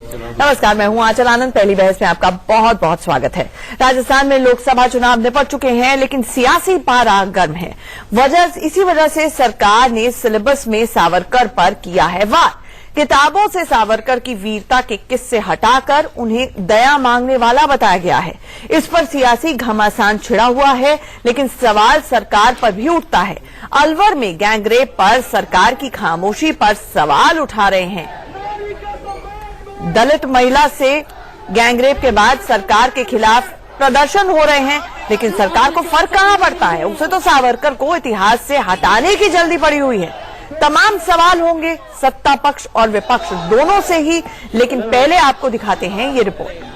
नमस्कार, मैं हूं आंचल आनंद। पहली बहस में आपका बहुत बहुत स्वागत है। राजस्थान में लोकसभा चुनाव निपट चुके हैं, लेकिन सियासी पारा गर्म है। इसी वजह से सरकार ने सिलेबस में सावरकर पर किया है वार। किताबों से सावरकर की वीरता के किस्से हटाकर उन्हें दया मांगने वाला बताया गया है। इस पर सियासी घमासान छिड़ा हुआ है, लेकिन सवाल सरकार पर भी उठता है। अलवर में गैंगरेप पर सरकार की खामोशी पर सवाल उठा रहे हैं। दलित महिला से गैंगरेप के बाद सरकार के खिलाफ प्रदर्शन हो रहे हैं, लेकिन सरकार को फर्क कहां पड़ता है? उसे तो सावरकर को इतिहास से हटाने की जल्दी पड़ी हुई है। तमाम सवाल होंगे सत्ता पक्ष और विपक्ष दोनों से ही, लेकिन पहले आपको दिखाते हैं ये रिपोर्ट।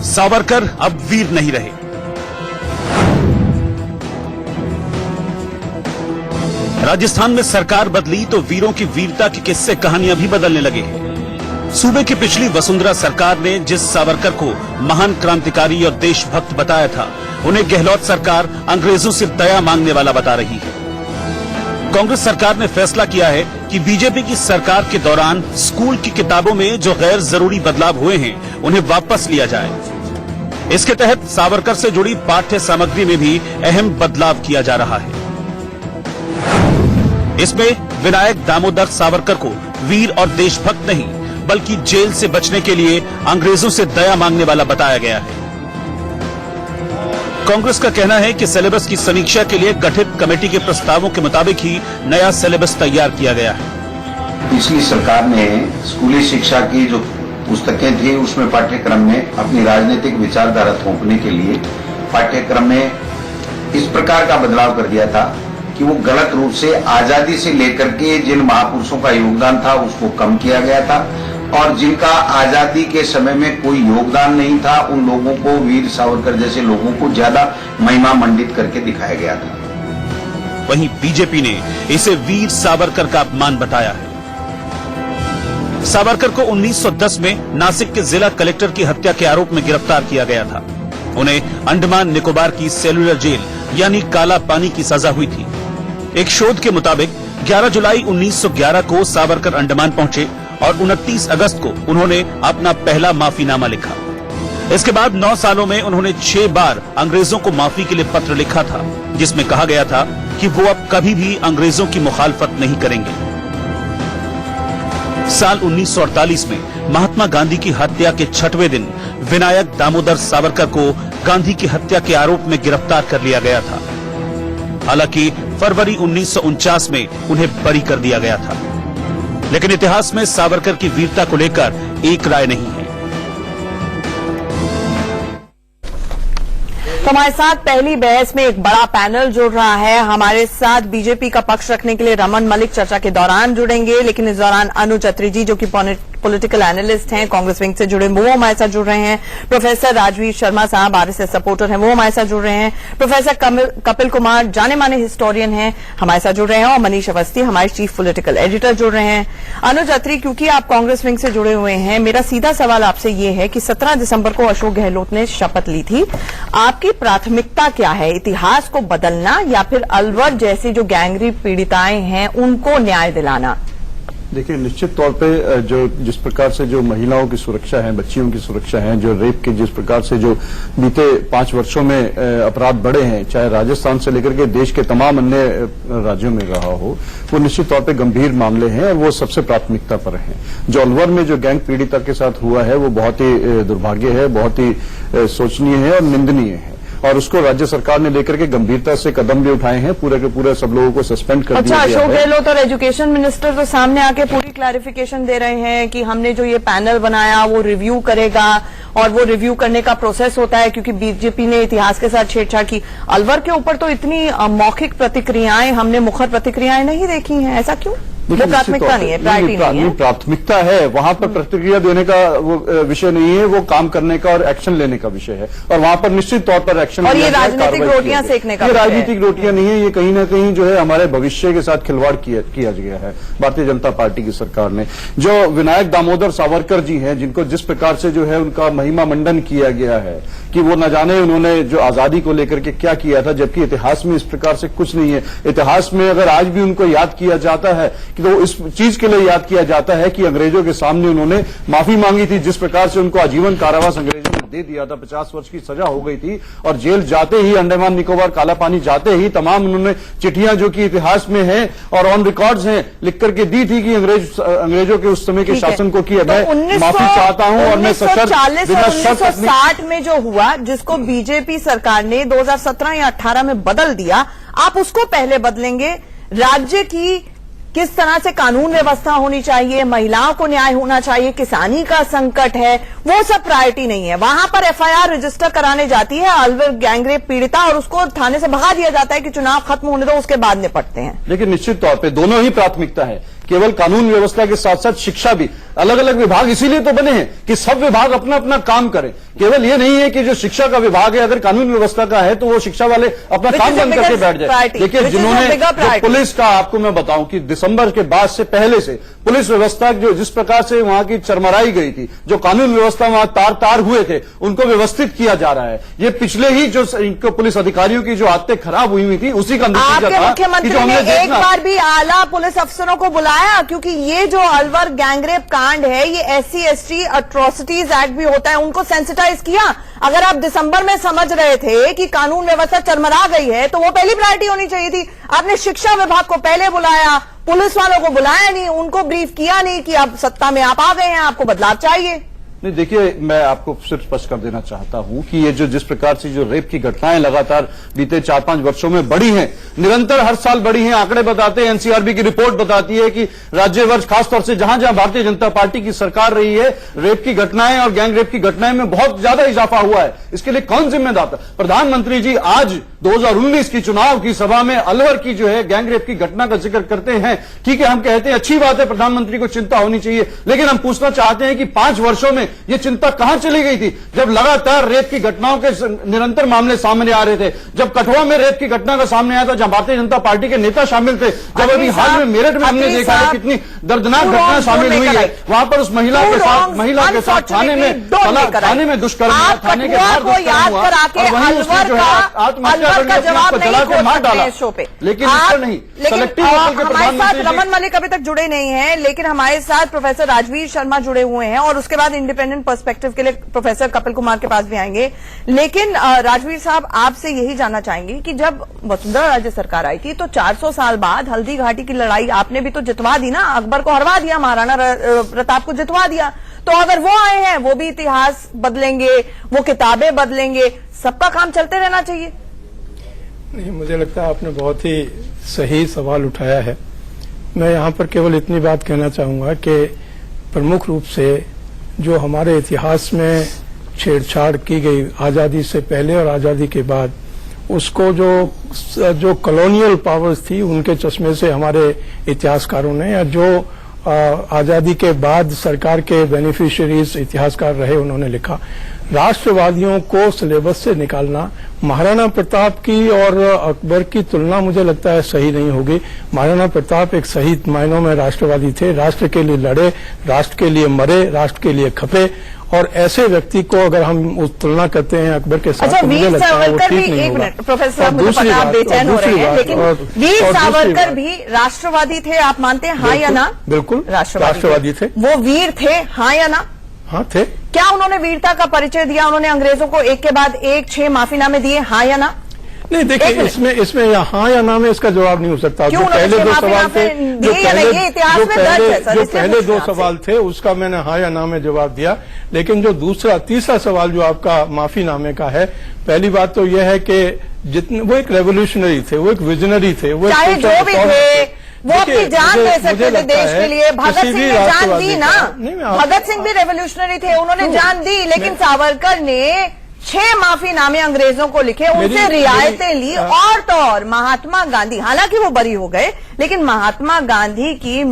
सावरकर अब वीर नहीं रहे। राजस्थान में सरकार बदली तो वीरों की वीरता की किस्से कहानियां भी बदलने लगे हैं। सूबे की पिछली वसुंधरा सरकार ने जिस सावरकर को महान क्रांतिकारी और देशभक्त बताया था, उन्हें गहलोत सरकार अंग्रेजों से दया मांगने वाला बता रही है। कांग्रेस सरकार ने फैसला किया है कि बीजेपी की सरकार के दौरान स्कूल की किताबों में जो गैर जरूरी बदलाव हुए हैं, उन्हें वापस लिया जाए। इसके तहत सावरकर से जुड़ी पाठ्य सामग्री में भी अहम बदलाव किया जा रहा है। इसमें विनायक दामोदर सावरकर को वीर और देशभक्त नहीं, बल्कि जेल से बचने के लिए अंग्रेजों से दया मांगने वाला बताया गया है। कांग्रेस का कहना है कि सिलेबस की समीक्षा के लिए गठित कमेटी के प्रस्तावों के मुताबिक ही नया सिलेबस तैयार किया गया है। पिछली सरकार ने स्कूली शिक्षा की जो पुस्तकें थी, उसमें पाठ्यक्रम में अपनी राजनीतिक विचारधारा थोपने के लिए पाठ्यक्रम में इस प्रकार का बदलाव कर दिया था कि वो गलत रूप से आजादी से लेकर के जिन महापुरुषों का योगदान था उसको कम किया गया था, और जिनका आजादी के समय में कोई योगदान नहीं था, उन लोगों को, वीर सावरकर जैसे लोगों को ज्यादा महिमा मंडित करके दिखाया गया था। वहीं बीजेपी ने इसे वीर सावरकर का अपमान बताया है। सावरकर को 1910 में नासिक के जिला कलेक्टर की हत्या के आरोप में गिरफ्तार किया गया था। उन्हें अंडमान निकोबार की सेलुलर जेल यानी काला पानी की सजा हुई थी। एक शोध के मुताबिक 11 जुलाई 1911 को सावरकर अंडमान पहुंचे और 29 अगस्त को उन्होंने अपना पहला माफीनामा लिखा। इसके बाद 9 सालों में उन्होंने 6 बार अंग्रेजों को माफी के लिए पत्र लिखा था, जिसमें कहा गया था कि वो अब कभी भी अंग्रेजों की मुखालफत नहीं करेंगे। साल 1948 में महात्मा गांधी की हत्या के 6वें दिन विनायक दामोदर सावरकर को गांधी की हत्या के आरोप में गिरफ्तार कर लिया गया था। हालांकि फरवरी 1949 में उन्हें बरी कर दिया गया था, लेकिन इतिहास में सावरकर की वीरता को लेकर एक राय नहीं है। तो हमारे साथ पहली बहस में एक बड़ा पैनल जुड़ रहा है। हमारे साथ बीजेपी का पक्ष रखने के लिए रमन मलिक चर्चा के दौरान जुड़ेंगे, लेकिन इस दौरान अनुज अत्री जी, जो कि पॉलिटिकल एनालिस्ट हैं, कांग्रेस विंग से जुड़े, वो हमारे साथ जुड़ रहे हैं। प्रोफेसर राजवीर शर्मा साहब आरएसएस सपोर्टर हैं, वो हमारे साथ जुड़ रहे हैं। प्रोफेसर कपिल कुमार जाने माने हिस्टोरियन हैं, हमारे साथ जुड़ रहे हैं। और मनीष अवस्थी हमारे चीफ पॉलिटिकल एडिटर जुड़ रहे हैं। अनुज अत्री, क्योंकि आप कांग्रेस विंग से जुड़े हुए हैं, मेरा सीधा सवाल आपसे ये है कि 17 दिसंबर को अशोक गहलोत ने शपथ ली थी। आपकी प्राथमिकता क्या है? इतिहास को बदलना या फिर अलवर जैसी जो गैंगरेप पीड़िताएं हैं उनको न्याय दिलाना? देखिए, निश्चित तौर पे जिस प्रकार से जो महिलाओं की सुरक्षा है, बच्चियों की सुरक्षा है, जो रेप के जिस प्रकार से जो बीते 5 वर्षों में अपराध बढ़े हैं, चाहे राजस्थान से लेकर के देश के तमाम अन्य राज्यों में रहा हो, वो निश्चित तौर पे गंभीर मामले हैं और वो सबसे प्राथमिकता पर हैं। जो अलवर में जो गैंग पीड़िता के साथ हुआ है, वो बहुत ही दुर्भाग्य है, बहुत ही शोचनीय है और निंदनीय है, और उसको राज्य सरकार ने लेकर के गंभीरता से कदम भी उठाए हैं। पूरे के पूरे सब लोगों को सस्पेंड कर दिया गया है। अशोक गहलोत और एजुकेशन मिनिस्टर तो सामने आके पूरी क्लैरिफिकेशन दे रहे हैं कि हमने जो ये पैनल बनाया वो रिव्यू करेगा, और वो रिव्यू करने का प्रोसेस होता है क्योंकि बीजेपी ने इतिहास के साथ छेड़छाड़ की। अलवर के ऊपर तो इतनी मौखिक प्रतिक्रियाएं, हमने मुखर प्रतिक्रियाएं नहीं देखी हैं, ऐसा क्यों? वो प्राथमिकता नहीं है, प्रायोरिटी नहीं है। प्राथमिकता है, वहां पर प्रतिक्रिया देने का वो विषय नहीं है, वो काम करने का और एक्शन लेने का विषय है, और वहां पर निश्चित तौर पर एक्शन। और ये राजनीतिक रोटियां सेकने का, ये राजनीतिक रोटियां नहीं है, ये कहीं ना कहीं जो है हमारे भविष्य के साथ खिलवाड़ किया गया है भारतीय जनता पार्टी की सरकार ने। जो विनायक दामोदर सावरकर जी हैं, जिनको जिस प्रकार से जो है उनका महिमा मंडन किया गया है कि वो न जाने उन्होंने जो आजादी को लेकर के क्या किया था, जबकि इतिहास में इस प्रकार से कुछ नहीं है। इतिहास में अगर आज भी उनको याद किया जाता है कि तो इस चीज के लिए याद किया जाता है कि अंग्रेजों के सामने उन्होंने माफी मांगी थी, जिस प्रकार से उनको आजीवन कारावास अंग्रेजों ने दे दिया था, 50 वर्ष की सजा हो गई थी, और जेल जाते ही, अंडमान निकोबार काला पानी जाते ही तमाम उन्होंने चिट्ठियां जो कि इतिहास में हैं और ऑन रिकॉर्ड्स हैं लिख करके दी थी कि अंग्रेजों के उस समय के शासन को कि मैं माफी चाहता हूं और मैं सशर्त 1960 में जो हुआ, जिसको बीजेपी सरकार ने 2017 या 18 में बदल दिया, आप उसको पहले बदलेंगे। राज्य की किस तरह से कानून व्यवस्था होनी चाहिए, महिलाओं को न्याय होना चाहिए, किसानी का संकट है, वो सब प्रायोरिटी नहीं है। वहां पर एफआईआर रजिस्टर कराने जाती है अलवर गैंगरेप पीड़िता, और उसको थाने से भगा दिया जाता है कि चुनाव खत्म होने दो, उसके बाद निपटते हैं। लेकिन निश्चित तौर पे दोनों ही प्राथमिकता है। केवल कानून व्यवस्था के साथ साथ शिक्षा भी, अलग अलग विभाग इसीलिए तो बने हैं कि सब विभाग अपना अपना काम करें। केवल ये नहीं है कि जो शिक्षा का विभाग है अगर कानून व्यवस्था का है तो वो शिक्षा वाले अपना काम बंद करके बैठ जाए। देखिए, जिन्होंने पुलिस का, आपको मैं बताऊं कि दिसंबर के बाद से पहले से पुलिस व्यवस्था जो जिस प्रकार से वहां की चरमराई गई थी, जो कानून व्यवस्था वहां तार हुए थे, उनको व्यवस्थित किया जा रहा है। ये पिछले ही जो पुलिस अधिकारियों की जो आदतें खराब हुई थी उसी का नतीजा था। मुख्यमंत्री ने एक बार भी आला पुलिस अफसरों को बुलाया, क्योंकि ये जो अलवर गैंगरेप कांड है, ये SC/ST अट्रॉसिटीज एक्ट भी होता है, उनको सेंसिटाइज किया। अगर आप दिसंबर में समझ रहे थे कि कानून व्यवस्था चरमरा गई है तो वो पहली प्रायोरिटी होनी चाहिए थी। आपने शिक्षा विभाग को पहले बुलाया, पुलिस वालों को बुलाया नहीं, उनको ब्रीफ किया नहीं कि अब सत्ता में आप आ गए हैं, आपको बदलाव चाहिए। नहीं, देखिए, मैं आपको सिर्फ स्पष्ट कर देना चाहता हूं कि ये जो जिस प्रकार से जो रेप की घटनाएं लगातार बीते 4-5 वर्षों में बढ़ी हैं, निरंतर हर साल बढ़ी हैं। आंकड़े बताते हैं, एनसीआरबी की रिपोर्ट बताती है कि राज्यवर्ष खासतौर से जहां जहां भारतीय जनता पार्टी की सरकार रही है, रेप की घटनाएं और गैंग रेप की घटनाएं में बहुत ज्यादा इजाफा हुआ है। इसके लिए कौन जिम्मेदार था? प्रधानमंत्री जी आज 2019 की चुनाव की सभा में अलवर की जो है गैंग रेप की घटना का जिक्र करते हैं। ठीक है, हम कहते हैं अच्छी बात है, प्रधानमंत्री को चिंता होनी चाहिए, लेकिन हम पूछना चाहते हैं कि 5 वर्षों में ये चिंता कहां चली गई थी, जब लगातार रेप की घटनाओं के निरंतर मामले सामने आ रहे थे, जब कठुआ में रेप की घटना का सामने आया था जहां भारतीय जनता पार्टी के नेता शामिल थे, जब अभी हाल में मेरठ में हमने देखा है कितनी दर्दनाक घटना शामिल हुई है, वहां पर उस महिला के साथ थाने में दुष्कर्म, थाने के बाहर दुष्कर्म हुआ और वहीं उसने जो है आत्महत्या करके अपने आप को जला के मार डाला। लेकिन हमारे साथ रमन मलिक अभी तक जुड़े नहीं है, लेकिन हमारे साथ प्रोफेसर राजवीर शर्मा जुड़े हुए हैं, और उसके बाद इंडिपेंडेंट पर्सपेक्टिव के लिए प्रोफेसर कपिल कुमार के पास भी आएंगे। लेकिन राजवीर साहब, आपसे यही जानना चाहेंगे कि जब वसुंधरा राजे सरकार आई थी तो 400 साल बाद हल्दी घाटी की लड़ाई आपने भी तो जितवा दी ना, अकबर को हरवा दिया, महाराणा प्रताप को जितवा दिया। तो अगर वो आए हैं, वो भी इतिहास बदलेंगे, वो किताबें बदलेंगे, सबका काम चलते रहना चाहिए। नहीं, मुझे लगता है आपने बहुत ही सही सवाल उठाया है। मैं यहाँ पर केवल इतनी बात कहना चाहूंगा कि प्रमुख रूप से जो हमारे इतिहास में छेड़छाड़ की गई आजादी से पहले और आजादी के बाद, उसको जो कॉलोनियल पावर्स थी उनके चश्मे से हमारे इतिहासकारों ने, या जो आजादी के बाद सरकार के बेनिफिशियरीज इतिहासकार रहे, उन्होंने लिखा। राष्ट्रवादियों को सिलेबस से निकालना, महाराणा प्रताप की और अकबर की तुलना मुझे लगता है सही नहीं होगी। महाराणा प्रताप एक सही मायनों में राष्ट्रवादी थे, राष्ट्र के लिए लड़े, राष्ट्र के लिए मरे, राष्ट्र के लिए खपे, और ऐसे व्यक्ति को अगर हम उस तुलना करते हैं अकबर के साथ, तो मुझे लगता है वो ठीक नहीं होगा। प्रोफेसर, मुझे पता आप बेचैन हो रहे हैं, लेकिन वीर सावरकर भी राष्ट्रवादी थे, आप मानते हैं, हाँ या ना? बिल्कुल राष्ट्रवादी थे। वो वीर थे, हाँ या ना? हाँ थे। क्या उन्होंने वीरता का परिचय दिया? उन्होंने अंग्रेजों को एक के बाद एक 6 माफीनामे दिए, हाँ या ना? नहीं, देखिए, इसमें हाँ या ना में इसका जवाब नहीं हो सकता। जो पहले 2 सवाल थे, जो पहले 2 सवाल थे उसका मैंने हाँ या ना में जवाब दिया। लेकिन जो तीसरा सवाल जो आपका माफीनामे का है, पहली बात तो यह है कि जितने वो एक रेवोल्यूशनरी थे, वो एक विजनरी थे, वो चाहे जो भी थे, वो अपनी जान दे सकते थे देश के लिए। भगत सिंह ने जान दी ना, भगत सिंह भी रेवोल्यूशनरी थे, उन्होंने जान दी, लेकिन सावरकर ने 6 माफीनामे अंग्रेजों को लिखे, उनसे रियायतें ली, और तो और महात्मा गांधी, हालांकि वो बरी हो गए, लेकिन महात्मा गांधी की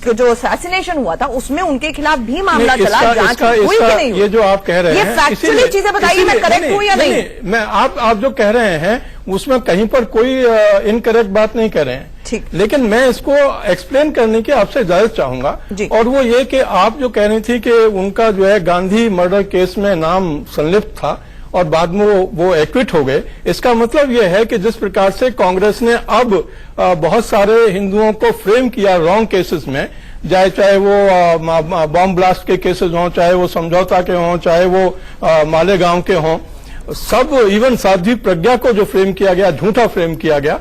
जो असैसिनेशन हुआ था उसमें उनके खिलाफ भी मामला चला, जांच हुई कि नहीं हुई? ये जो आप कह रहे हैं, ये फैक्चुअली चीजें बताइए, मैं करेक्ट हूं या नहीं? मैं आप जो कह रहे हैं उसमें कहीं पर कोई इनकरेक्ट बात नहीं कर रहे हैं, ठीक, लेकिन मैं इसको एक्सप्लेन करने की आपसे इजाजत चाहूंगा। और वो ये कि आप जो कह रही थी कि उनका जो है गांधी मर्डर केस में नाम संलिप्त था और बाद में वो एक्विट हो गए, इसका मतलब यह है कि जिस प्रकार से कांग्रेस ने अब बहुत सारे हिंदुओं को फ्रेम किया रॉन्ग केसेस में, चाहे वो बॉम्ब ब्लास्ट के केसेस हों, चाहे वो समझौता के हों, चाहे वो मालेगांव के हों, सब इवन साध्वी प्रज्ञा को जो फ्रेम किया गया, झूठा फ्रेम किया गया,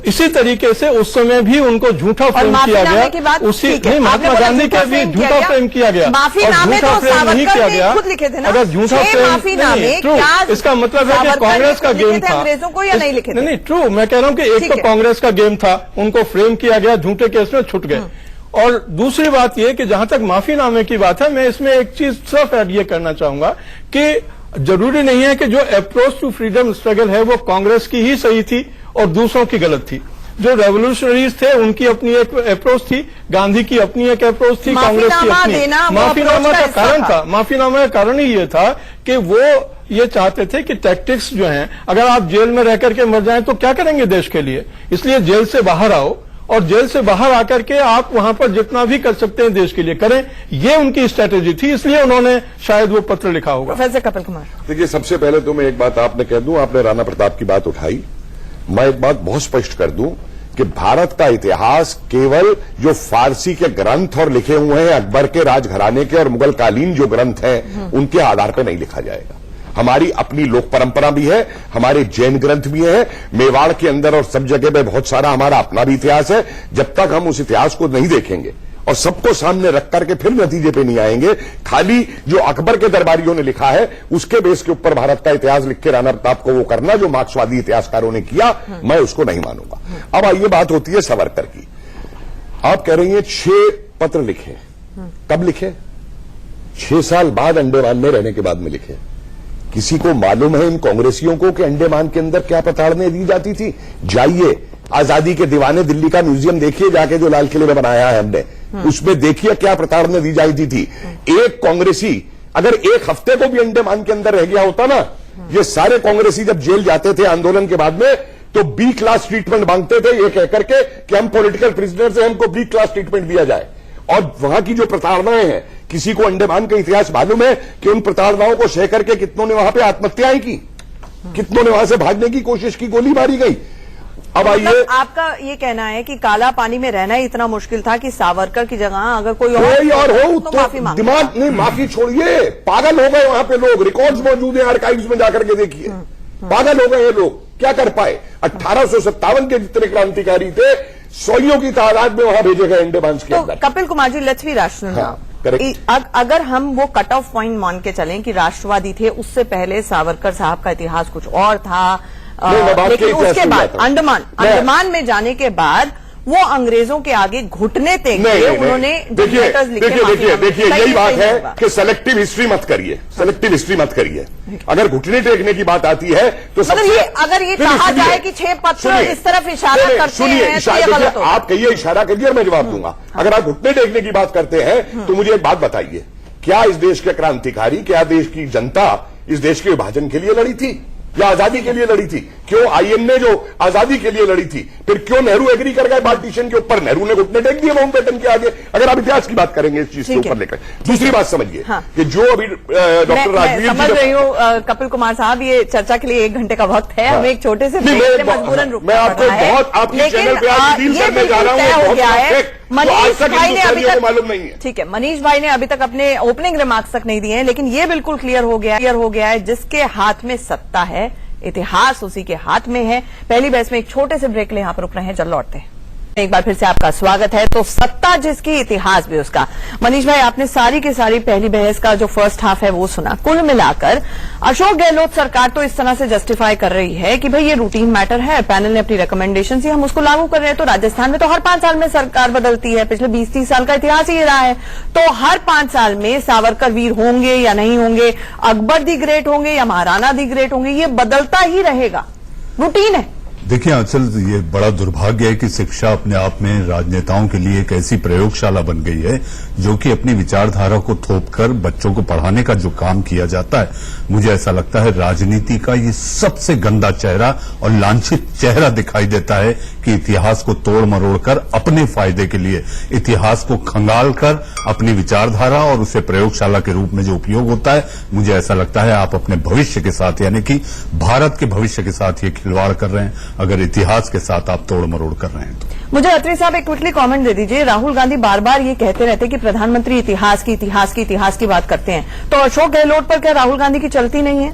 इसी तरीके से उस समय भी उनको झूठा फ्रेम किया गया। उसी नहीं, महात्मा गांधी का भी झूठा फ्रेम किया गया, माफीनामे तो सावरकर ने खुद लिखे थे ना, अगर झूठा फ्रेम, इसका मतलब है कि कांग्रेस का गेम था, अंग्रेजों को या नहीं लिखे थे? नहीं, ट्रू, मैं कह रहा हूं कि एक तो कांग्रेस का गेम था, उनको फ्रेम किया गया, झूठे केस में छूट गए। और दूसरी बात यह कि जहां तक माफीनामे की बात है, मैं इसमें एक चीज सिर्फ ऐड ये करना चाहूंगा कि जरूरी नहीं है कि जो अप्रोच टू फ्रीडम स्ट्रगल है वो कांग्रेस की ही सही थी और दूसरों की गलत थी। जो रेवोल्यूशनरीज थे उनकी अपनी एक अप्रोच थी, गांधी की अपनी एक अप्रोच थी, कांग्रेस की अपनी। माफीनामा का कारण था, माफीनामा का कारण ही ये था कि वो ये चाहते थे कि टैक्टिक्स जो हैं, अगर आप जेल में रह करके मर जाएं तो क्या करेंगे देश के लिए, इसलिए जेल से बाहर आओ और जेल से बाहर आकर के आप वहां पर जितना भी कर सकते हैं देश के लिए करें, ये उनकी स्ट्रेटेजी थी, इसलिए उन्होंने शायद वो पत्र लिखा होगा। प्रोफेसर कपिल कुमार, देखिए, सबसे पहले तो मैं एक बात आपने कह दूं, आपने राणा प्रताप की बात उठाई, मैं एक बात बहुत स्पष्ट कर दूं कि भारत का इतिहास केवल जो फारसी के ग्रंथ और लिखे हुए हैं अकबर के राजघराने के और मुगल कालीन जो ग्रंथ हैं उनके आधार पर नहीं लिखा जाएगा। हमारी अपनी लोक परंपरा भी है, हमारे जैन ग्रंथ भी हैं, मेवाड़ के अंदर और सब जगह पे बहुत सारा हमारा अपना भी इतिहास है। जब तक हम उस इतिहास को नहीं देखेंगे और सबको सामने रख करके फिर नतीजे पे नहीं आएंगे, खाली जो अकबर के दरबारियों ने लिखा है उसके बेस के ऊपर भारत का इतिहास लिख के राणा प्रताप को वो करना जो मार्क्सवादी इतिहासकारों ने किया, मैं उसको नहीं मानूंगा। अब आइए बात होती है सावरकर की। आप कह रही हैं 6 पत्र लिखे, कब लिखे? 6 साल बाद अंडमान में रहने के बाद में लिखे। किसी को मालूम है इन कांग्रेसियों को कि अंडमान के अंदर क्या प्रताड़ना दी जाती थी? जाइए आजादी के दीवाने दिल्ली का म्यूजियम देखिए जाके, जो लाल किले में बनाया है हमने, उसमें देखिए क्या प्रताड़ना दी जाती थी। एक कांग्रेसी अगर एक हफ्ते को भी अंडमान के अंदर रह गया होता ना, ये सारे कांग्रेसी जब जेल जाते थे आंदोलन के बाद में तो बी क्लास ट्रीटमेंट मांगते थे, ये कहकर के कि हम पॉलिटिकल प्रिजनर हैं, हमको बी क्लास ट्रीटमेंट दिया जाए। और वहां की जो प्रताड़नाएं हैं, किसी को अंडमान का इतिहास मालूम है कि उन प्रताड़नाओं को सह करके कितनों ने वहां पे आत्महत्याएं की, कितनों ने वहां से भागने की कोशिश की, गोली मारी गई। अब आइए, आपका ये कहना है कि काला पानी में रहना ही इतना मुश्किल था कि सावरकर की जगह अगर कोई और हो तो तो माफी मांगे। दिमाग नहीं, माफी छोड़िए, पागल हो गए वहां पे लोग। रिकॉर्ड्स मौजूद हैं आर्काइव्स में जाकर के देखिए, पागल हो गए ये लोग, क्या कर पाए। 1857 के जितने क्रांतिकारी थे, सौयों की तादाद में वहां भेजे गए अंडमान के अंदर। Kapil Kumar ji, let's be rational. अगर हम वो कट ऑफ पॉइंट मान के चलें कि राष्ट्रवादी थे, उससे पहले सावरकर साहब का इतिहास कुछ और था, लेकिन उसके बाद अंडमान में जाने के बाद वो अंग्रेजों के आगे घुटने टेक के उन्होंने देखिए यही बात है कि सेलेक्टिव हिस्ट्री मत करिए, सेलेक्टिव हिस्ट्री मत करिए। अगर घुटने टेकने की बात आती है तो अगर ये कहा जाए कि 6 पत्र इस तरफ इशारा करते हैं तो ये गलत होगा। आप कहिए, इशारा करिए और मैं जवाब दूंगा। अगर आप घुटने टेकने की बात करते हैं तो मुझे एक बात बताइए, क्या इस देश के क्रांतिकारी, क्या देश की जनता इस देश के विभाजन के लिए लड़ी थी या आजादी के लिए लड़ी थी? क्यों आईएन ने जो आजादी के लिए लड़ी थी, फिर क्यों नेहरू एग्री कर गए पार्टीशन के ऊपर? नेहरू ने घुटने टेक दिए माउंटबेटन के आगे। अगर आप इतिहास की बात करेंगे इस चीज के ऊपर लेकर, दूसरी बात समझिए कि जो अभी डॉक्टर राजवीर समझ रही हूँ कपिल कुमार साहब, ये चर्चा के लिए 1 घंटे का वक्त है, हमें एक छोटे से मजबूरन रुकना मैं आपको बहुत आपके चैनल पे आज डील करने जा रहा हूँ। मनीष भाई ने अभी तक मालूम नहीं है, ठीक है, मनीष भाई ने अभी तक अपने ओपनिंग रिमार्क्स तक नहीं दिए हैं, लेकिन ये बिल्कुल क्लियर हो गया है जिसके हाथ में सत्ता है, इतिहास उसी के हाथ में है। पहली बहस में एक छोटे से ब्रेक ले, यहां पर रुक रहे हैं, जल्द लौटते हैं। एक बार फिर से आपका स्वागत है। तो सत्ता जिसकी, इतिहास भी उसका। मनीष भाई, आपने सारी की सारी पहली बहस का जो फर्स्ट हाफ है वो सुना। कुल मिलाकर अशोक गहलोत सरकार तो इस तरह से जस्टिफाई कर रही है कि भाई ये रूटीन मैटर है, पैनल ने अपनी रिकमेंडेशन दी, हम उसको लागू कर रहे हैं। तो राजस्थान में तो हर 5 साल में सरकार बदलती है, पिछले 20-30 साल का इतिहास ही रहा है। तो हर 5 साल में सावरकर वीर होंगे या नहीं होंगे, अकबर दी ग्रेट होंगे या महाराणा दी ग्रेट होंगे, ये बदलता ही रहेगा, रूटीन है। देखिए अचल, ये बड़ा दुर्भाग्य है कि शिक्षा अपने आप में राजनेताओं के लिए एक ऐसी प्रयोगशाला बन गई है जो कि अपनी विचारधारा को थोपकर बच्चों को पढ़ाने का जो काम किया जाता है, मुझे ऐसा लगता है राजनीति का ये सबसे गंदा चेहरा और लांछित चेहरा दिखाई देता है कि इतिहास को तोड़ मरोड़ कर अपने फायदे के लिए, इतिहास को खंगाल कर अपनी विचारधारा और उसे प्रयोगशाला के रूप में जो उपयोग होता है, मुझे ऐसा लगता है आप अपने भविष्य के साथ, यानी कि भारत के भविष्य के साथ ये खिलवाड़ कर रहे हैं अगर इतिहास के साथ आप तोड़ मरोड़ कर रहे हैं तो। मुझे अत्री साहब एक क्विकली कमेंट दे दीजिए। राहुल गांधी बार बार ये कहते रहते हैं कि प्रधानमंत्री इतिहास की बात करते हैं, तो अशोक गहलोत पर क्या राहुल गांधी की चलती नहीं है?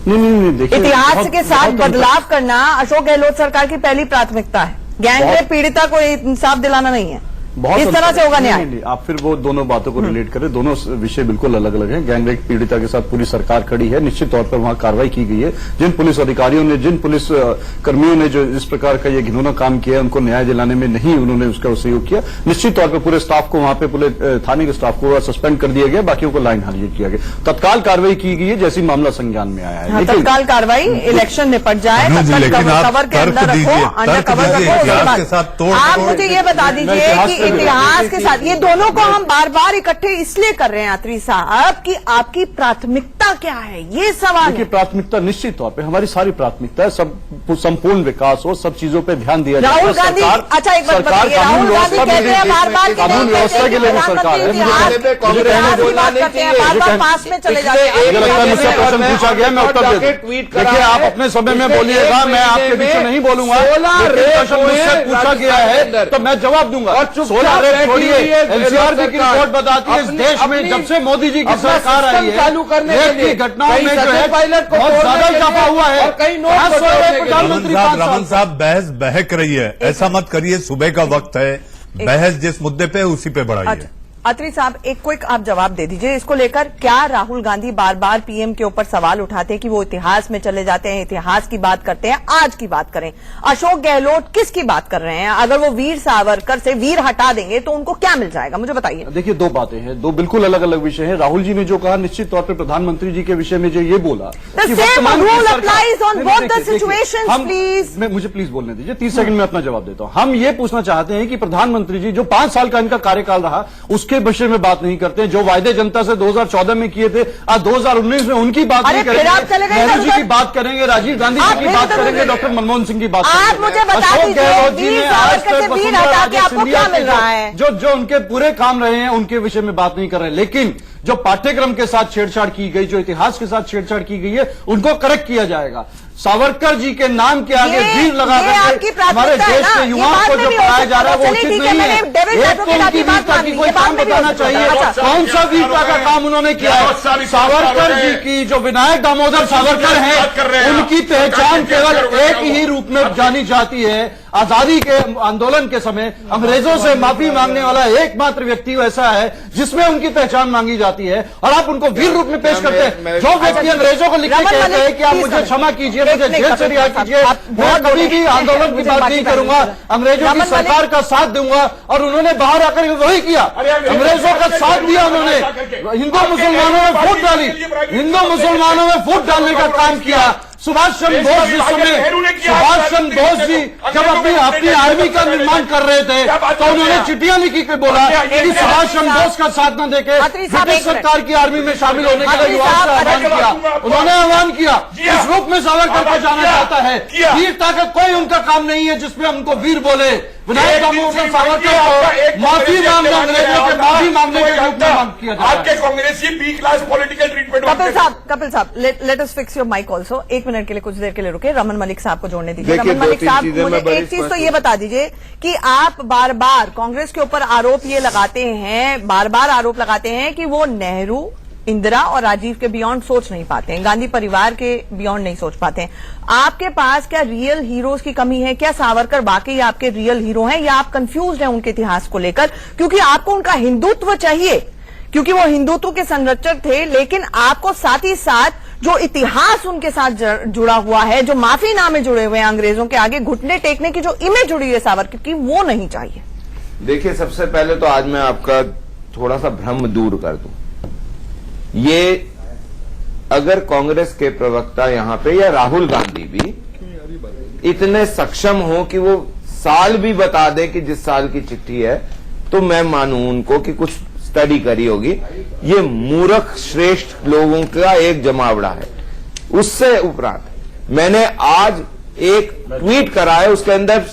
नहीं, देखिए, इतिहास के साथ बदलाव करना अशोक गहलोत सरकार की पहली प्राथमिकता है। गैंगरेप पीड़िता को इंसाफ दिलाना नहीं है, इस तरह से होगा न्याय। नहीं, आप फिर वो दोनों बातों को रिलेट करें, दोनों विषय बिल्कुल अलग अलग हैं। गैंगरेप पीड़िता के साथ पूरी सरकार खड़ी है, निश्चित तौर पर वहां कार्रवाई की गई है। जिन पुलिस अधिकारियों ने, जिन पुलिस कर्मियों ने जो इस प्रकार का ये घिनौना काम किया, उनको न्याय दिलाने में नहीं उन्होंने उसका सहयोग किया। निश्चित तौर पर पूरे स्टाफ को, वहां पे पूरे थाने के स्टाफ को सस्पेंड कर दिया गया, बाकियों को लाइन हाजिर किया गया। तत्काल कार्रवाई की गई है जैसी मामला संज्ञान में आया है। तत्काल कार्रवाई, इलेक्शन निपट जाए, कवर के अंदर रखो, अंडर कवर रखो। आप मुझे ये बता दीजिए कि इतिहास के साथ ये दोनों को हम बार बार इकट्ठे इसलिए कर रहे हैं अत्री साहब कि आपकी प्राथमिकता क्या है, ये सवाल है। प्राथमिकता निश्चित तौर पे हमारी सारी प्राथमिकता है, सब संपूर्ण विकास हो, सब चीजों पे ध्यान दिया जाए। राहुल गांधी, अच्छा एक बात बताइए, राहुल गांधी कहते हैं बार बार कानून व्यवस्था के लिए भी सरकार है। बार बार पास में चले जाते हैं। मुझसे प्रश्न पूछा गया, मैं उत्तर दे दूं। देखिए, आप अपने समय में बोलिएगा, मैं आपके पीछे नहीं बोलूंगा। प्रश्न मुझसे पूछा गया है तो मैं जवाब दूंगा। 16 रेप छोड़िए, एनसीआर की रिपोर्ट बताती है इस देश में जब से मोदी जी की सरकार आई है, रेप की घटनाओं में जो है बहुत ज्यादा इजाफा हुआ है। प्रधानमंत्री रमन साहब, बहस बहक रही है, ऐसा मत करिए, सुबह का वक्त है, बहस जिस मुद्दे पे उसी पे बढ़ाइए। अत्री साहब एक क्विक आप जवाब दे दीजिए इसको लेकर। क्या राहुल गांधी बार बार पीएम के ऊपर सवाल उठाते हैं कि वो इतिहास में चले जाते हैं, इतिहास की बात करते हैं? आज की बात करें, अशोक गहलोत किसकी बात कर रहे हैं? अगर वो वीर सावरकर से वीर हटा देंगे तो उनको क्या मिल जाएगा, मुझे बताइए। देखिए, दो बातें हैं, दो बिल्कुल अलग अलग विषय हैं। राहुल जी ने जो कहा, निश्चित तौर पर प्रधानमंत्री जी के विषय में जो ये बोला, मुझे प्लीज बोलने दीजिए, 30 सेकंड में अपना जवाब देता हूं। हम ये पूछना चाहते हैं कि प्रधानमंत्री जी जो 5 साल का इनका कार्यकाल रहा, उसके विषय में बात नहीं करते। जो वायदे जनता से 2014 में किए थे, आज 2019 में उनकी बात नहीं करेंगे। नेहरू जी की बात करेंगे, राजीव गांधी जी की बात करेंगे, डॉक्टर मनमोहन सिंह की बात करेंगे। आप मुझे बता दीजिए, आज तक वसुंधरा क्या मिल रहा है? जो उनके पूरे काम रहे हैं उनके विषय में बात नहीं कर रहे। लेकिन जो पाठ्यक्रम के साथ छेड़छाड़ की गई, जो इतिहास के साथ छेड़छाड़ की गई है, उनको करेक्ट किया जाएगा। सावरकर जी के नाम के आगे वीर लगा करके हमारे देश के युवाओं को जो पढ़ाया जा रहा है वो उचित नहीं है। एक तो उनकी वीरता की कोई काम बताना चाहिए, कौन सा वीरता का काम उन्होंने किया है? सावरकर जी की जो विनायक दामोदर सावरकर हैं, उनकी पहचान केवल एक ही रूप में जानी जाती है। आजादी के आंदोलन के समय अंग्रेजों से माफी मांगने वाला एकमात्र व्यक्ति ऐसा है जिसमें उनकी पहचान मांगी जाती है, और आप उनको वीर रूप में पेश करते हैं। जो व्यक्ति अंग्रेजों को लिख के कहते हैं कि आप मुझे क्षमा कीजिए, मुझे जेल से रिहा कीजिए, मैं कभी भी आंदोलन की बात नहीं करूंगा, अंग्रेजों की सरकार का साथ दूंगा, और उन्होंने बाहर आकर वही किया, अंग्रेजों का साथ दिया। उन्होंने हिंदू मुसलमानों में फूट डाली, हिंदू मुसलमानों में फूट डालने का काम किया। सुभाष चंद्र बोस जिस समय, सुभाष चंद्र बोस जी जब अपनी आर्मी का निर्माण कर रहे थे तो उन्होंने चिट्ठियां लिखी के बोला कि सुभाष चंद्र बोस का साथ न देके ब्रिटिश सरकार की आर्मी में शामिल होने के लिए युवाओं से आह्वान किया। उन्होंने आह्वान किया, इस रूप में सावरकर को जाना चाहता है। वीरता का कोई उनका काम नहीं है जिसमें उनको वीर बोले। विनायक दामोदर सावरकर को माफी मांगना, अंग्रेजों के माफी मांगने के रूप में मांग किया जाता है। आपके कांग्रेसी B class political treatment. Kapil साहब, let us fix your mic also. एक मिनट के लिए, कुछ देर के लिए रुके, रमन मलिक साहब को जोड़ने दीजिए। रमन मलिक साहब, मुझे एक चीज तो ये बता दीजिए कि आप बार बार कांग्रेस के ऊपर आरोप ये लगाते हैं, बार बार आरोप लगाते हैं कि वो नेहरू, इंदिरा और राजीव के बियॉन्ड सोच नहीं पाते हैं, गांधी परिवार के बियॉन्ड नहीं सोच पाते हैं। आपके पास क्या रियल हीरोज की कमी है? क्या सावरकर वाकई आपके रियल हीरो हैं या आप कंफ्यूज्ड हैं उनके इतिहास को लेकर? क्योंकि आपको उनका हिंदुत्व चाहिए, क्योंकि वो हिंदुत्व के संरक्षक थे, लेकिन आपको साथ ही साथ जो इतिहास उनके साथ जुड़ा हुआ है, जो माफीनामे जुड़े हुए हैं अंग्रेजों के आगे घुटने टेकने की जो इमेज जुड़ी है सावरकर की, वो नहीं चाहिए। देखिए, सबसे पहले तो आज मैं आपका थोड़ा सा भ्रम दूर कर दूं। ये अगर कांग्रेस के प्रवक्ता यहां पे या राहुल गांधी भी इतने सक्षम हो कि वो साल भी बता दें कि जिस साल की चिट्ठी है, तो मैं मानूं उनको कि कुछ स्टडी करी होगी। ये मूर्ख श्रेष्ठ लोगों का एक जमावड़ा है। उससे उपरांत मैंने आज एक ट्वीट करा है, उसके अंदर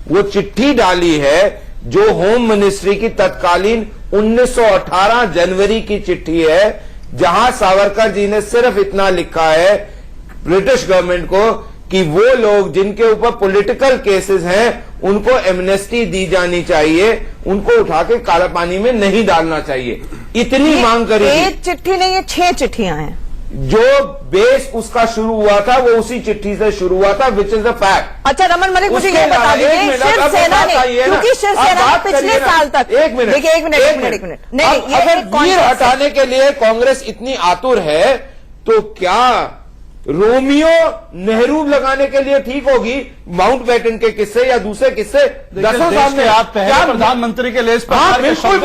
वो चिट्ठी डाली है जो होम मिनिस्ट्री की तत्कालीन 1918 जनवरी की चिट्ठी है, जहां सावरकर जी ने सिर्फ इतना लिखा है ब्रिटिश गवर्नमेंट को कि वो लोग जिनके ऊपर पॉलिटिकल केसेस हैं उनको एमनेस्टी दी जानी चाहिए, उनको उठा के काला पानी में नहीं डालना चाहिए। इतनी मांग करी। एक चिट्ठी नहीं, ये 6 चिट्ठियां हैं। जो बेस उसका शुरू हुआ था वो उसी चिट्ठी से शुरू हुआ था, विच इज द फैक्ट। अच्छा रमन मलिक, मुझे ये बता दीजिए, शिवसेना ने, क्योंकि शिवसेना ने पिछले साल तक, एक मिनट, नहीं, अगर वीर हटाने के लिए कांग्रेस इतनी आतुर है तो क्या रोमियो नेहरू लगाने के लिए ठीक होगी माउंट बैटन के किस्से या दूसरे किस्से? दसों साल में आप पहले प्रधानमंत्री के लिए इस प्रकार के शब्द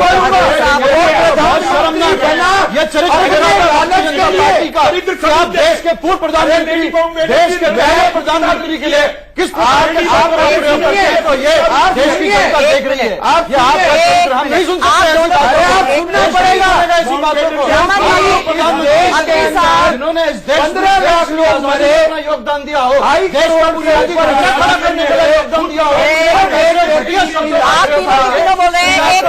आप देश के पूर्व प्रधानमंत्री, देश के पहले प्रधानमंत्री के लिए किस प्रकार के शब्द प्रयोग करते हैं? तो ये देश की जनता देख रही है। हम नहीं सुन सकते, सुनना पड़ेगा ऐसी बातों को। इन्होंने इस देश 15 लाख लोग मरे, योगदान दिया हो, देश को बुनियादी खड़ा करने के लिए योगदान दिया हो। आप तीनों बोल रहे हैं,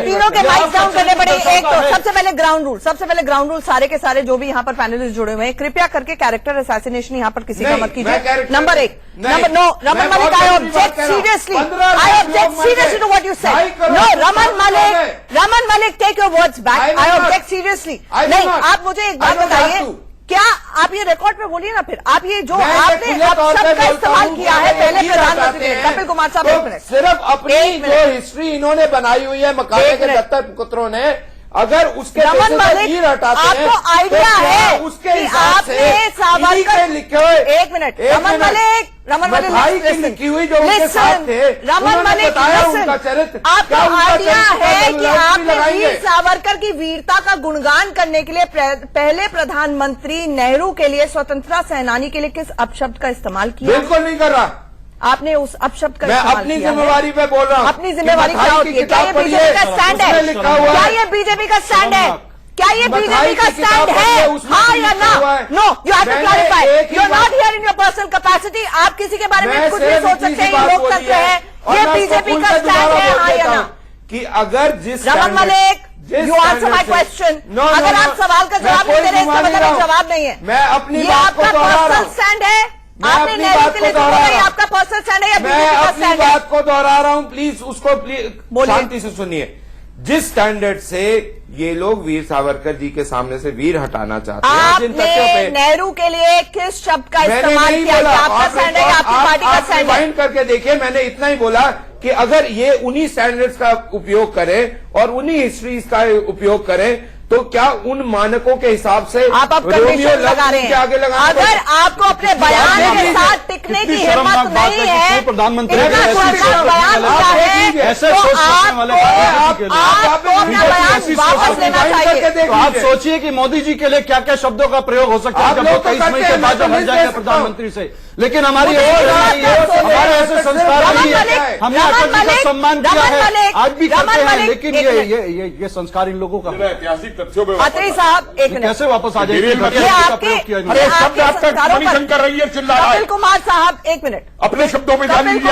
तीनों के माइक डाउन करने पड़े। एक तो सबसे पहले ग्राउंड रूल सारे के सारे जो भी यहाँ पर पैनलिस्ट जुड़े हुए हैं, कृपया करके कैरेक्टर असैसिनेशन यहाँ पर किसी का मत कीजिए। Number 1, No, Raman Malik, I object seriously. I object seriously to what you said. No, Raman Malik, take your words back. I object seriously. नहीं, आप मुझे एक बात बताइए, क्या आप ये रिकॉर्ड पे बोलिए ना फिर, आप ये जो आपने अपशब्द का इस्तेमाल किया है पहले प्रधानमंत्री कपिल कुमार साहब, एक मिनट, सिर्फ अपनी जो हिस्ट्री इन्होंने बनाई हुई है मकाने के दत्तर पुत्रों ने, अगर उसके रमन मलिक, आपको आइडिया है उसके कि आपने सावरकर लिखे हुए, एक मिनट, रमन मलिक लिखी हुई जो उनके साथ थे, रमन मलिक, आपको आइडिया है कि आपने वीर सावरकर की वीरता का गुणगान करने के लिए पहले प्रधानमंत्री नेहरू के लिए, स्वतंत्रता सेनानी के लिए किस अपशब्द का इस्तेमाल किया? बिल्कुल नहीं कर रहा। आपने उस अपशब्द का मैं अपनी जिम्मेवारी पे बोल रहा हूँ। अपनी जिम्मेवारी क्या होती है? क्या ये बीजेपी का स्टैंड है? क्या ये बीजेपी का स्टैंड है? क्या ये बीजेपी का स्टैंड है? हाँ या ना? No, you have to clarify. You are not here in your personal capacity. आप किसी के बारे में कुछ भी सोच सकते हैं, ये लोकतंत्र है। ये बीजेपी का स्टैंड है, हाँ या ना? कि अगर जिस Raman Malik, you answer my question. अगर आप सवाल का जवाब नहीं दे रहे, इसका मतलब जवाब नहीं है। मैं अपनी ये आपका पर्सनल स्टैंड है। आपने नेहरू के लिए जो बोला, ये आपका पर्सनल स्टैंड है या बीजेपी का स्टैंड है? मैं अपनी बात को दोहरा रहा हूं, प्लीज उसको प्लीज शांति से सुनिए। जिस स्टैंडर्ड से ये लोग वीर सावरकर जी के सामने से वीर हटाना चाहते हैं, जिन तथ्यों पे नेहरू के लिए किस शब्द का इस्तेमाल किया? आपका स्टैंड है या आपकी पार्टी का स्टैंड है? रिवाइंड करके देखिए, मैंने इतना ही बोला कि अगर ये उन्हीं स्टैंडर्ड्स का उपयोग करें और उन्हीं हिस्ट्रीज का उपयोग करें, तो क्या उन मानकों के हिसाब से आप कंडीशन लगा रहे हैं? आगे लगा, अगर आपको अपने बयान के साथ टिकने की हिम्मत नहीं है, प्रधानमंत्री बयान होता है, तो आपको अपना बयान वापस लेना चाहिए। तो आप सोचिए कि मोदी जी के लिए क्या क्या शब्दों का प्रयोग हो सकता है जब वो 23 मई के बाद हट जाएंगे प्रधानमंत्री से। लेकिन हमारे ऐसे संस्कार नहीं है, हमने अटल जी का सम्मान किया है, आज भी करते हैं, लेकिन ये संस्कार इन लोगों का ऐतिहासिक तथ्यों में अत्री साहब एक मिनट, कैसे वापस आ जाएंगे? शब्द आपका मनीषन कर रही है, चिल्ला रहा है। कपिल कुमार साहब एक मिनट, अपने शब्दों में जान लीजिए,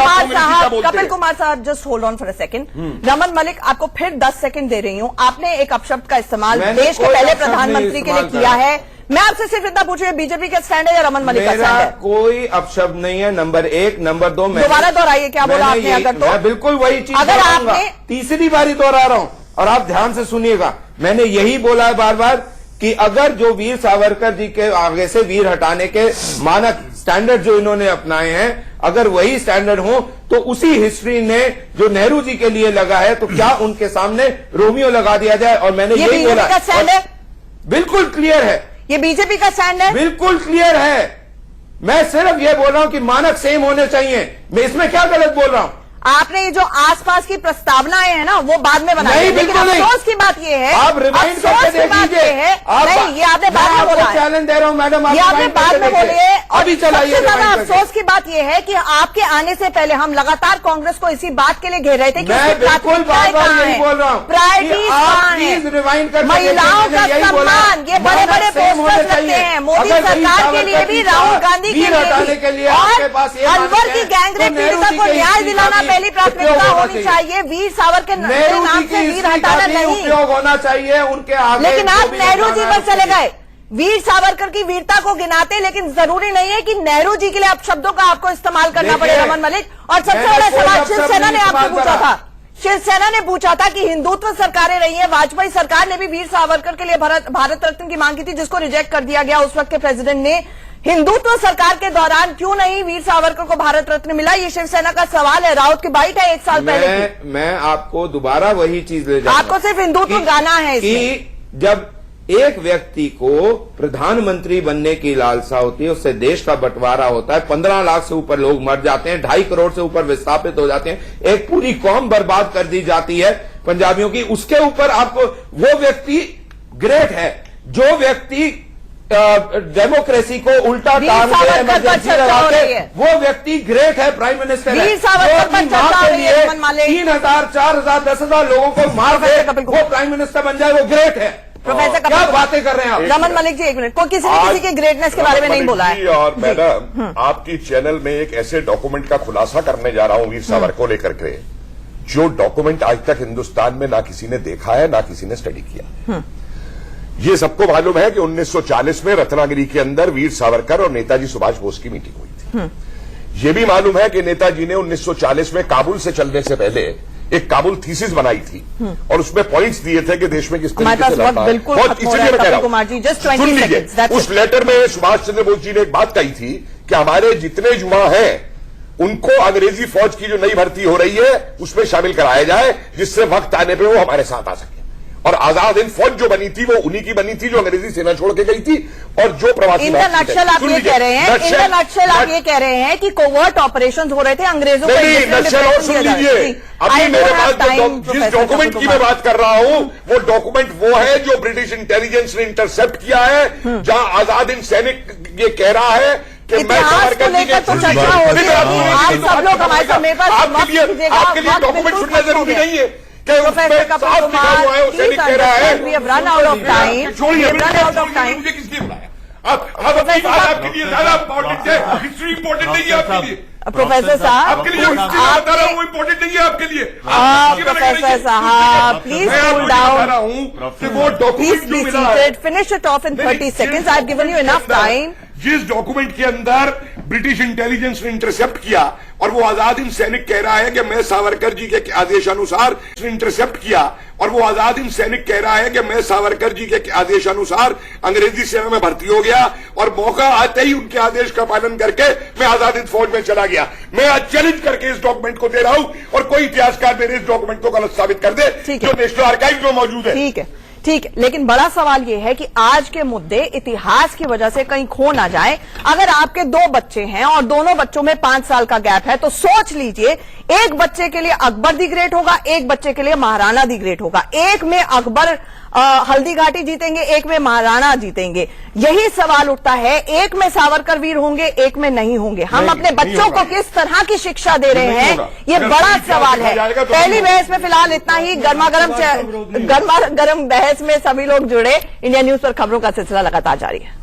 कपिल कुमार साहब just hold on for a second. Raman Malik, आपको फिर 10 सेकंड दे रही हूं। आपने एक अपशब्द का इस्तेमाल देश के पहले प्रधानमंत्री के लिए किया है। मैं आपसे सिर्फ इतना पूछ रही हूँ, बीजेपी का स्टैंड है या रमन मलिक का स्टैंड है? कोई अपशब्द नहीं है, नंबर 1। नंबर 2, दोबारा दोहराइए क्या बोला आपने? अगर तो मैं बिल्कुल वही चीज अगर आपने तीसरी बारी दोहरा रहा हूं और आप ध्यान से सुनिएगा। मैंने यही बोला है बार बार कि अगर जो वीर सावरकर जी के आगे से वीर हटाने के मानक स्टैंडर्ड जो इन्होंने अपनाए हैं, अगर वही स्टैंडर्ड हो तो उसी हिस्ट्री ने जो नेहरू जी के लिए लगा है, तो क्या उनके सामने रोमियो लगा दिया जाए? और मैंने ये यही बोला, बीजेपी का स्टैंड है, बिल्कुल क्लियर है, ये बीजेपी का स्टैंड है, बिल्कुल क्लियर है। मैं सिर्फ ये बोल रहा हूं कि मानक सेम होने चाहिए। मैं इसमें क्या गलत बोल रहा हूं? आपने ये जो आसपास की प्रस्तावनाएं हैं ना, वो बाद में बनाई, नहीं, लेकिन बिल्कुल नहीं। अफसोस की बात ये है, आप रिमाइंड करके देख लीजिए। नहीं, ये आपने बाद में बोला है, चैलेंज दे रहा हूं मैडम, आप ये आपने रिमाइंड बाद करके में बोलिए। देखिए। और अभी चलाइए। सबसे ज्यादा रिमाइंड करके। अफसोस की बात यह है कि आपके आने से पहले हम लगातार कांग्रेस को इसी बात के लिए घेर रहे थे कि मैं उसकी बिल्कुल प्राथमिकताएं बार-बार कहाँ यही हैं? बोल रहा हूं कि प्रायोरिटीज आप कहाँ प्लीज हैं? रिवाइंड करके महिलाओं देखिए, का मैंने यही बोला। सम्मान, ये बड़े बड़े मानक सेम होने पोस्टर्स लगते चाहिए। हैं मोदी अगर वीर सरकार के लिए सावरकर भी, जी राहुल का गांधी के वीर लिए हटाने भी, के लिए और आपके पास ये अलवर मानक की है, गैंगरेप तो नेहरू पीड़िता जी को के न्याय हिस्ट्री का दिलाना भी पहली प्राथमिकता उपयोग होना होनी चाहिए। वीर सावरकर के नेहरू नाम जी से की वीर हिस्ट्री का हटाना भी नहीं। उपयोग होना चाहिए उनके आगे। लेकिन जो आप भी नेहरू जी इंसान पर है, चले गए, वीर सावरकर की वीरता को गिनाते, लेकिन जरूरी नहीं है कि नेहरू जी के लिए आप शब्दों का आपको इस्तेमाल करना पड़े, देखिए, रमन मलिक। और सबसे मैंने बड़ा कोई सवाल शब्द शिवसेना नहीं ने आपसे इस्तेमाल पूछा करा। था, शिवसेना ने पूछा था कि हिंदुत्व सरकारें रही हैं, वाजपेयी सरकार ने भी वीर सावरकर के लिए भारत रत्न की मांग की थी, जिसको रिजेक्ट कर दिया गया उस वक्त के प्रेसिडेंट ने। हिंदुत्व सरकार के दौरान क्यों नहीं वीर सावरकर को भारत रत्न मिला? ये शिवसेना का सवाल है। राउत की बाइट है 1 साल पहले की। मैं आपको दोबारा वही चीज ले जाऊंगा। आपको सिर्फ हिंदुत्व गाना है इसमें। कि जब एक व्यक्ति को प्रधानमंत्री बनने की लालसा होती है, उससे देश का बंटवारा होता है, 15 लाख से ऊपर लोग मर जाते हैं, 2.5 करोड़ से ऊपर विस्थापित हो जाते हैं, एक पूरी कौम बर्बाद कर दी जाती है पंजाबियों की, उसके ऊपर आपको वो व्यक्ति ग्रेट है जो व्यक्ति डेमोक्रेसी को उल्टा टांग के इमरजेंसी लगाते, वो व्यक्ति ग्रेट है, प्राइम मिनिस्टर है। वीर सावरकर पर चर्चा हो रही है, रमन मालिक। 3,000, 4,000, 10,000 लोगों को मार दे, वो प्राइम मिनिस्टर बन जाए, वो ग्रेट है। प्रोफेसर क्या बातें कर रहे हैं आप? रमन मलिक जी, 1 मिनट, कोई किसी ने किसी के ग्रेटनेस के बारे में नहीं बोला है। और मैडम, आपकी चैनल में एक ऐसे डॉक्यूमेंट का खुलासा करने जा रहा हूं वीर सावरकर को लेकर के, जो डॉक्यूमेंट आज तक हिंदुस्तान में ना किसी ने देखा है, ना किसी ने स्टडी किया। ये सबको मालूम है कि 1940 में रत्नागिरी के अंदर वीर सावरकर और नेताजी सुभाष बोस की मीटिंग हुई थी। ये भी मालूम है कि नेताजी ने 1940 में काबुल से चलने से पहले एक काबुल थीसिस बनाई थी और उसमें पॉइंट्स दिए थे कि देश में किस तरीके से लड़ना है। बहुत इसलिए मैं कह रहा हूं, सुन लीजिए, उस लेटर में सुभाष चंद्र बोस जी ने एक बात कही थी कि हमारे जितने युवा हैं उनको अंग्रेजी फौज की जो नई भर्ती हो रही है उसमें शामिल कराया जाए, जिससे वक्त आने पर वो हमारे साथ आ सके। और आजाद हिंद फौज जो बनी थी वो उन्हीं की बनी थी जो अंग्रेजी सेना छोड़ के गई थी और जो प्रवासी इन द नक्शल आप ये कह रहे हैं, इन द नक्शल आप ये कह रहे हैं कि कोवर्ट ऑपरेशन हो रहे थे अंग्रेजों को। नहीं, नक्शल और सुन लीजिए, अभी मेरे पास जिस डॉक्यूमेंट की मैं बात कर रहा हूं वो डॉक्यूमेंट वो है जो ब्रिटिश इंटेलिजेंस ने इंटरसेप्ट किया है, जहां आजाद हिंद सैनिक ये कह रहा है कि मैं इतिहास को लेकर तो चर्चा हो रही है। आप सब लोग हमारे साथ मेरे पास आपके लिए डॉक्यूमेंट सुनना जरूरी नहीं है। Professor Kapil Kumar, please understand we have run out of time, we have run out of time. मुझे किसने बुलाया? आपके लिए ज्यादा इंपॉर्टेंट है, हिस्ट्री इंपॉर्टेंट नहीं है आपके लिए। प्रोफेसर साहब, आपके लिए हिस्ट्री बता रहा हूं, वो इंपॉर्टेंट नहीं है आपके लिए। प्रोफेसर साहब, please cool down, please be seated, finish it of in 30 seconds. I have given you enough time. जिस डॉक्यूमेंट के अंदर ब्रिटिश इंटेलिजेंस ने इंटरसेप्ट किया और वो आजाद हिंद सैनिक कह रहा है कि मैं सावरकर जी के आदेशानुसार इंटरसेप्ट किया और वो आजाद हिंद सैनिक कह रहा है कि मैं सावरकर जी के आदेशानुसार अंग्रेजी सेना में भर्ती हो गया और मौका आते ही उनके आदेश का पालन करके मैं आजाद हिंद फौज में चला गया। मैं आज चैलेंज करके इस डॉक्यूमेंट को दे रहा हूं और कोई इतिहासकार मेरे इस डॉक्यूमेंट को गलत साबित कर दे जो नेशनल आर्काइव में मौजूद है। ठीक है, ठीक है, लेकिन बड़ा सवाल यह है कि आज के मुद्दे इतिहास की वजह से कहीं खो ना जाए। अगर आपके 2 बच्चे हैं और दोनों बच्चों में 5 साल का गैप है, तो सोच लीजिए, एक बच्चे के लिए अकबर दी ग्रेट होगा, एक बच्चे के लिए महाराणा दी ग्रेट होगा। एक में अकबर हल्दी घाटी जीतेंगे, एक में महाराणा जीतेंगे। यही सवाल उठता है, एक में सावरकर वीर होंगे, एक में नहीं होंगे। हम अपने बच्चों को किस तरह की शिक्षा दे रहे हैं, ये बड़ा सवाल है। पहली बहस में फिलहाल इतना ही। गर्मा गर्म बहस में सभी लोग जुड़े। इंडिया न्यूज पर खबरों का सिलसिला लगातार जारी है।